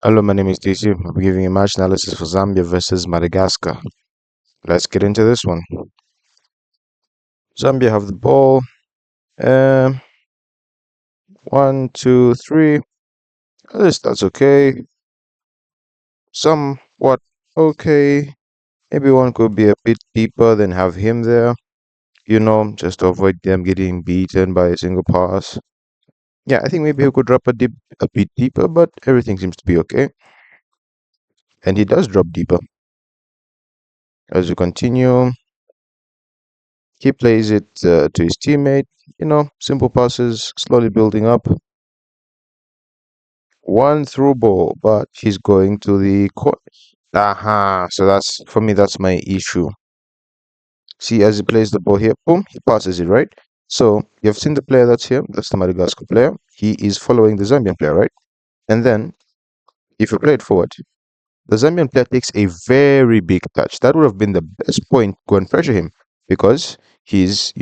Hello, my name is DC. I'll be giving a match analysis for Zambia versus Madagascar. Let's get into this one. Zambia have the ball. Um, one, two, three. At least that's okay. Somewhat okay. Maybe one could be a bit deeper than have him there. Just to avoid them getting beaten by a single pass. Yeah, I think maybe he could drop a bit deeper, but everything seems to be okay. And he does drop deeper. As we continue, he plays it to his teammate. Simple passes, slowly building up. One through ball, but he's going to the court. Aha. So that's for me, that's my issue. See, as he plays the ball here, boom, he passes it, right? So you've seen the player that's here, that's the Madagascar player. He is following the Zambian player, right? And then if you play it forward, the Zambian player takes a very big touch. That would have been the best point, go and pressure him because he's,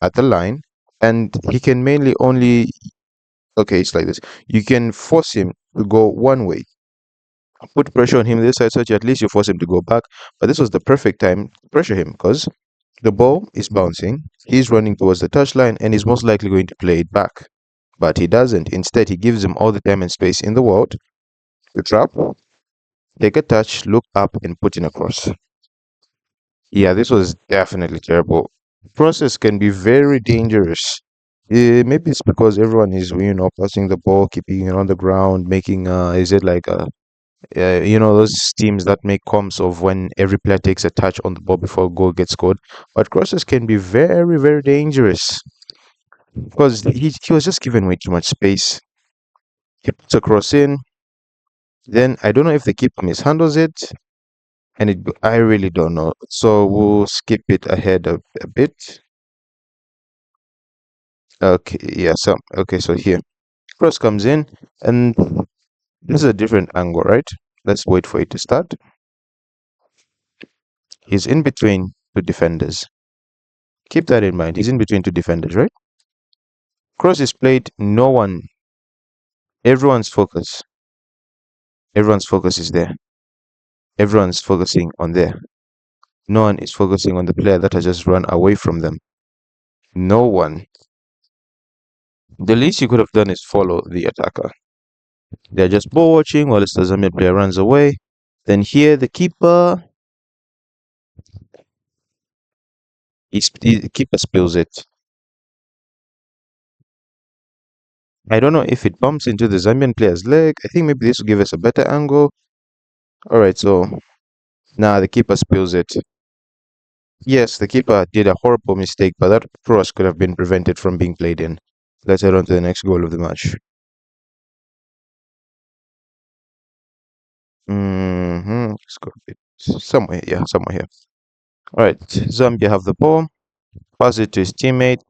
at the line and he can mainly only, okay, it's like this. You can force him to go one way, put pressure on him this side, so that at least you force him to go back. But this was the perfect time to pressure him because the ball is bouncing, he's running towards the touchline, and he's most likely going to play it back. But he doesn't. Instead, he gives him all the time and space in the world to trap, take a touch, look up, and put in a cross. Yeah, this was definitely terrible. Crosses can be very dangerous. Maybe it's because everyone is, passing the ball, keeping it on the ground, making, is it like those teams that make comps of when every player takes a touch on the ball before a goal gets scored. But crosses can be very, very dangerous because he was just given way too much space. He puts a cross in, then I don't know if the keeper mishandles it, and I really don't know. So we'll skip it ahead a bit. Okay, yeah, so here cross comes in, and this is a different angle, right? Let's wait for it to start. He's in between two defenders. Keep that in mind. He's in between two defenders, right? Cross is played, no one, everyone's focus. Everyone's focus is there. Everyone's focusing on there. No one is focusing on the player that has just run away from them. No one. The least you could have done is follow the attacker. They're just ball watching while the Zambian player runs away. Then here the keeper, the keeper spills it. I don't know if it bumps into the Zambian player's leg. I think maybe this will give us a better angle. Alright, so now the keeper spills it. Yes, the keeper did a horrible mistake, but that cross could have been prevented from being played in. Let's head on to the next goal of the match. Let's go a bit somewhere, yeah, somewhere here. All right, Zambia have the ball. Pass it to his teammate.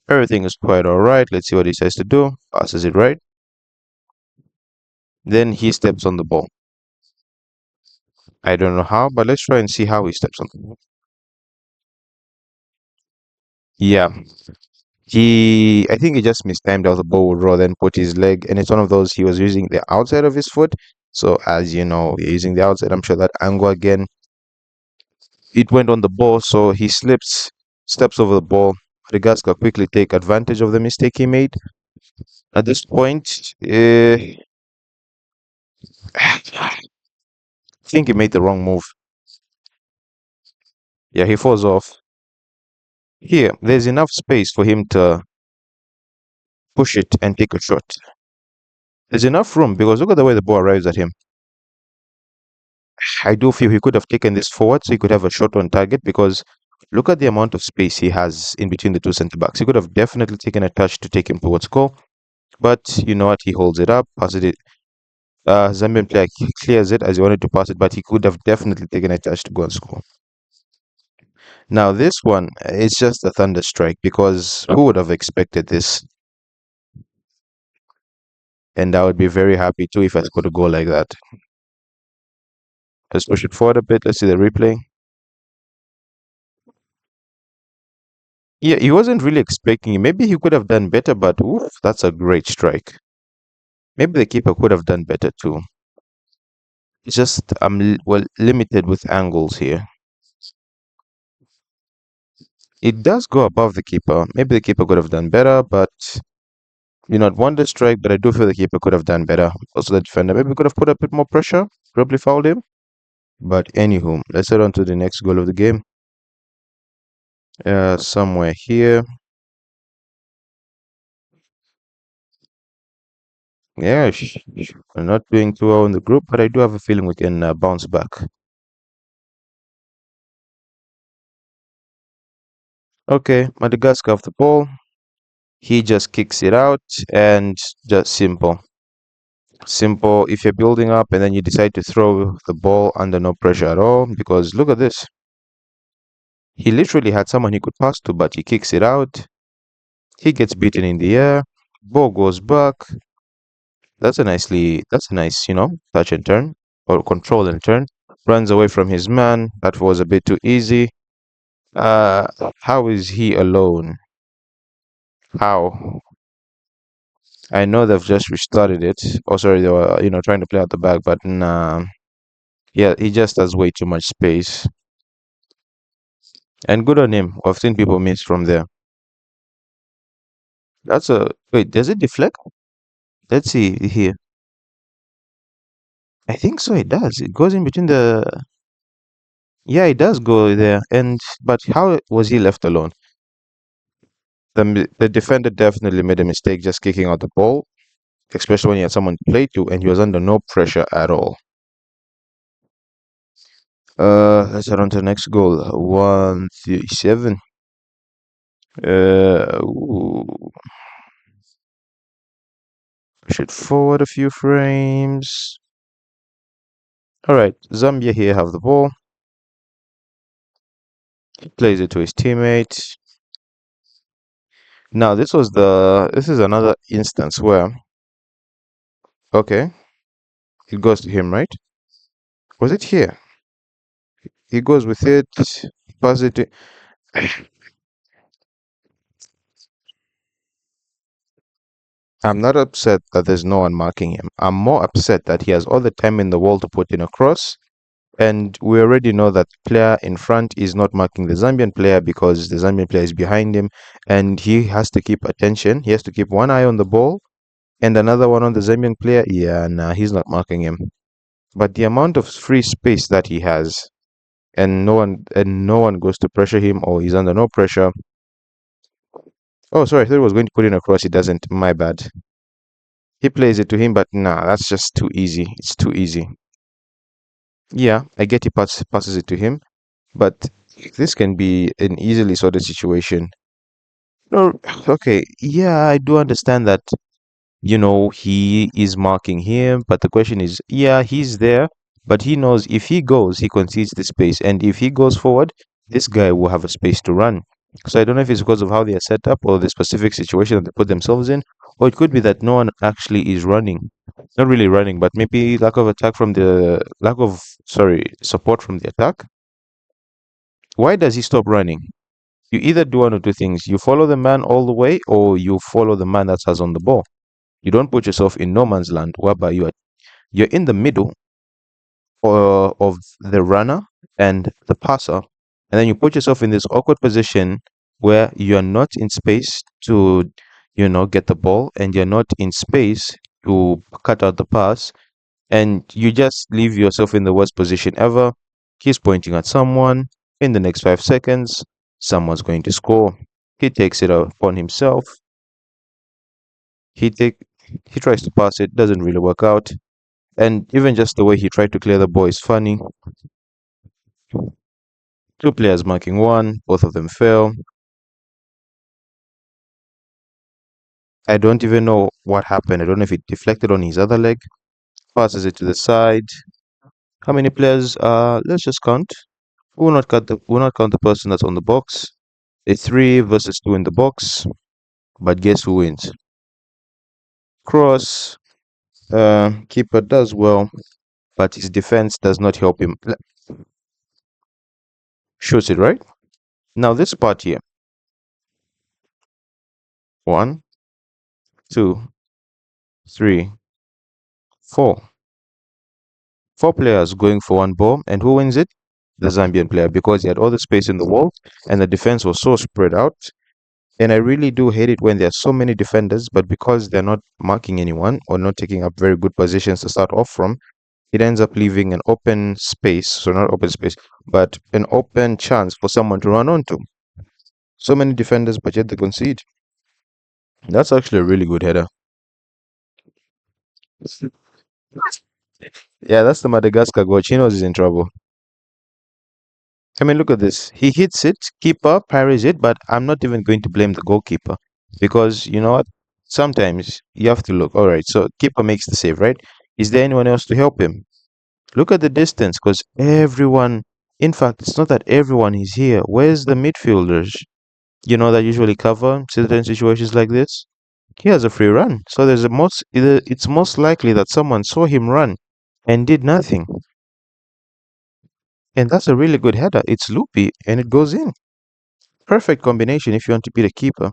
Everything is quite all right. Let's see what he says to do. Passes it right. Then he steps on the ball. I don't know how, but let's try and see how he steps on the ball. Yeah, I think he just mistimed how the ball would roll, then put his leg, and it's one of those he was using the outside of his foot. So as you know, using the outside, I'm sure that angle again, it went on the ball, so he steps over the ball. Madagascar quickly take advantage of the mistake he made. At this point, I think he made the wrong move. Yeah, he falls off. Here, there's enough space for him to push it and take a shot. There's enough room because look at the way the ball arrives at him. I do feel he could have taken this forward so he could have a shot on target because look at the amount of space he has in between the two centre backs. He could have definitely taken a touch to take him towards goal. But you know what? He holds it up, passes it. Zambian player clears it as he wanted to pass it, but he could have definitely taken a touch to go and score. Now this one is just a thunder strike because who would have expected this? And I would be very happy too if I scored a goal like that. Let's push it forward a bit. Let's see the replay. Yeah, he wasn't really expecting it. Maybe he could have done better, but oof, that's a great strike. Maybe the keeper could have done better too. It's just well limited with angles here. It does go above the keeper. Maybe the keeper could have done better, but wonder strike. But I do feel the keeper could have done better. Also, the defender maybe could have put a bit more pressure. Probably fouled him. But anywho, let's head on to the next goal of the game. Somewhere here. Yeah, we're not doing too well in the group, but I do have a feeling we can bounce back. Okay, Madagascar off the ball. He just kicks it out and just simple. Simple. If you're building up and then you decide to throw the ball under no pressure at all, because look at this. He literally had someone he could pass to, but he kicks it out. He gets beaten in the air. Ball goes back. That's a nice, touch and turn or control and turn. Runs away from his man. That was a bit too easy. Uh, how is he alone? How? I know they've just restarted it. Oh, sorry, they were, trying to play out the back, but nah. Yeah, he just has way too much space. And good on him. I've seen people miss from there. That's a wait. Does it deflect? Let's see here. I think so. It does. It goes in between the. Yeah, it does go there. And but how was he left alone? The defender definitely made a mistake just kicking out the ball, especially when he had someone to play to, and he was under no pressure at all. Let's head on to the next goal. 137. Ooh, push it forward a few frames. All right, Zambia here have the ball. Plays it to his teammate. Now this is another instance where okay, it goes to him, right? Was it here? He goes with it, passes it to I'm not upset that there's no one marking him. I'm more upset that he has all the time in the world to put in a cross. And we already know that the player in front is not marking the Zambian player because the Zambian player is behind him and he has to keep attention. He has to keep one eye on the ball and another one on the Zambian player. Yeah, nah, he's not marking him. But the amount of free space that he has and no one goes to pressure him or he's under no pressure. Oh, sorry, I thought he was going to put in a cross. He doesn't. My bad. He plays it to him, but nah, that's just too easy. It's too easy. Yeah, I get he passes it to him, but this can be an easily sorted situation. No, okay, yeah, I do understand that, he is marking him, but the question is, yeah, he's there, but he knows if he goes, he concedes the space, and if he goes forward, this guy will have a space to run. So I don't know if it's because of how they are set up or the specific situation that they put themselves in, or it could be that no one actually is running. Not really running, but maybe lack of support from the attack. Why does he stop running? You either do one or two things. You follow the man all the way, or you follow the man that has on the ball. You don't put yourself in no man's land whereby you're in the middle of the runner and the passer, and then you put yourself in this awkward position where you're not in space to, get the ball, and you're not in space to cut out the pass, and you just leave yourself in the worst position ever. He's pointing at someone. In the next 5 seconds, someone's going to score. He takes it upon himself. He take he tries to pass it, doesn't really work out. And even just the way he tried to clear the ball is funny. Two players marking one, both of them fail. I don't even know what happened. I don't know if it deflected on his other leg. Passes it to the side. How many players? Let's just count. We'll not count the person that's on the box. A 3 versus 2 in the box. But guess who wins? Cross. Keeper does well, but his defense does not help him. Shoots it right. Now this part here. 1, 2, 3. Four. Four players going for one ball, and who wins it? The Zambian player, because he had all the space in the wall and the defense was so spread out. And I really do hate it when there are so many defenders, but because they're not marking anyone or not taking up very good positions to start off from, it ends up leaving an open space. So not open space, but an open chance for someone to run onto. So many defenders, but yet they concede. That's actually a really good header. Yeah, that's the Madagascar goal. He knows he's in trouble. I mean, look at this. He hits it, keeper parries it, but I'm not even going to blame the goalkeeper because you know what? Sometimes you have to look. All right, so keeper makes the save, right? Is there anyone else to help him? Look at the distance because everyone, in fact, it's not that everyone is here. Where's the midfielders? You know, that usually cover certain situations like this. He has a free run, so there's a most. It's most likely that someone saw him run and did nothing. And that's a really good header. It's loopy and it goes in. Perfect combination if you want to beat a keeper.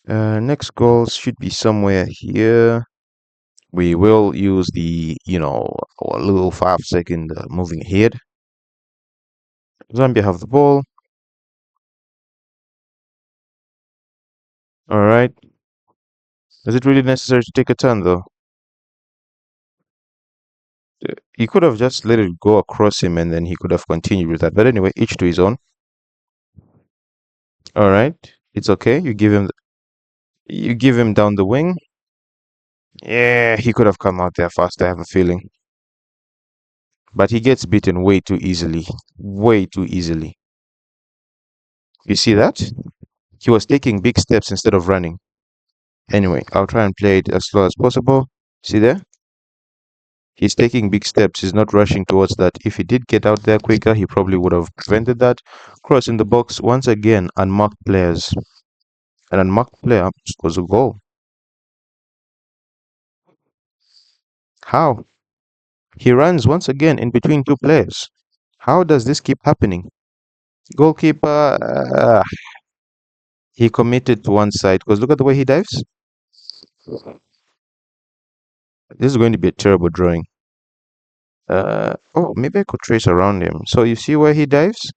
Next goal should be somewhere here. We will use the, our little 5 second moving ahead. Zambia have the ball. All right. Is it really necessary to take a turn though? He could have just let it go across him and then he could have continued with that. But anyway, each to his own. All right. It's okay. You give him down the wing. Yeah, he could have come out there fast, I have a feeling. But he gets beaten way too easily. Way too easily. You see that? He was taking big steps instead of running. Anyway, I'll try and play it as slow as possible. See there? He's taking big steps. He's not rushing towards that. If he did get out there quicker, he probably would have prevented that. Cross in the box. Once again, unmarked players. An unmarked player scores a goal. How? He runs once again in between two players. How does this keep happening? Goalkeeper, he committed to one side because look at the way he dives. This is going to be a terrible drawing. Oh, maybe I could trace around him. So you see where he dives?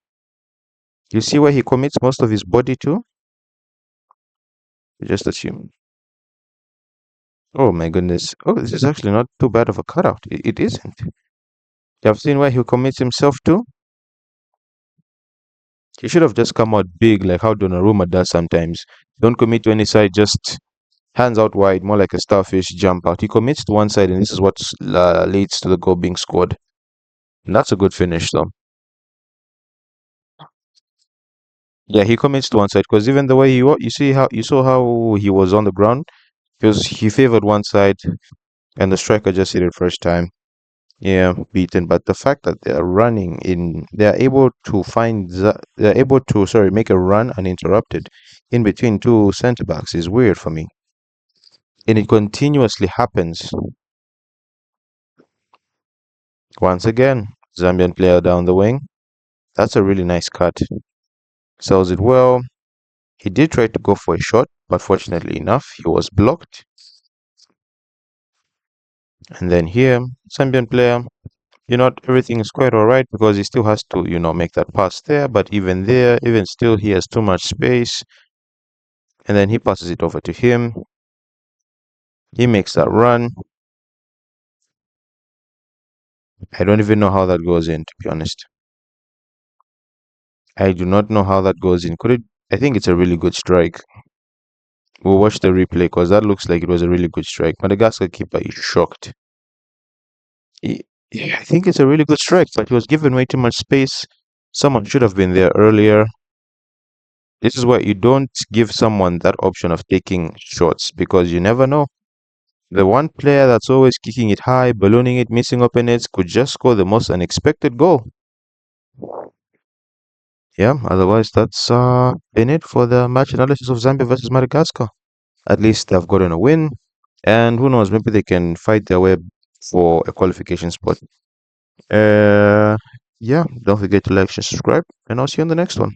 You see where he commits most of his body to? Just assume. Oh my goodness. Oh, this is actually not too bad of a cutout. It isn't. You have seen where he commits himself to? He should have just come out big like how Donnarumma does sometimes. Don't commit to any side, just hands out wide, more like a starfish jump out. He commits to one side, and this is what leads to the goal being scored. And that's a good finish, though. Yeah, he commits to one side because even the way you saw how he was on the ground. He favored one side, and the striker just hit it first time. Yeah, beaten. But the fact that they're able to they're able to make a run uninterrupted in between two centre backs is weird for me, and it continuously happens. Once again, Zambian player down the wing. That's a really nice cut. Sells it well. He did try to go for a shot, but fortunately enough, he was blocked. And then here, Zambian player, everything is quite all right because he still has to, make that pass there. But even there, even still, he has too much space. And then he passes it over to him. He makes that run. I don't even know how that goes in, to be honest. I do not know how that goes in. Could it? I think it's a really good strike. We'll watch the replay because that looks like it was a really good strike. Madagascar keeper is shocked. Yeah, I think it's a really good strike, but he was given way too much space. Someone should have been there earlier. This is why you don't give someone that option of taking shots because you never know. The one player that's always kicking it high, ballooning it, missing open nets could just score the most unexpected goal. Yeah, otherwise that's been it for the match analysis of Zambia versus Madagascar. At least they've gotten a win, and who knows, maybe they can fight their way for a qualification spot. Yeah, don't forget to like, share, subscribe, and I'll see you on the next one.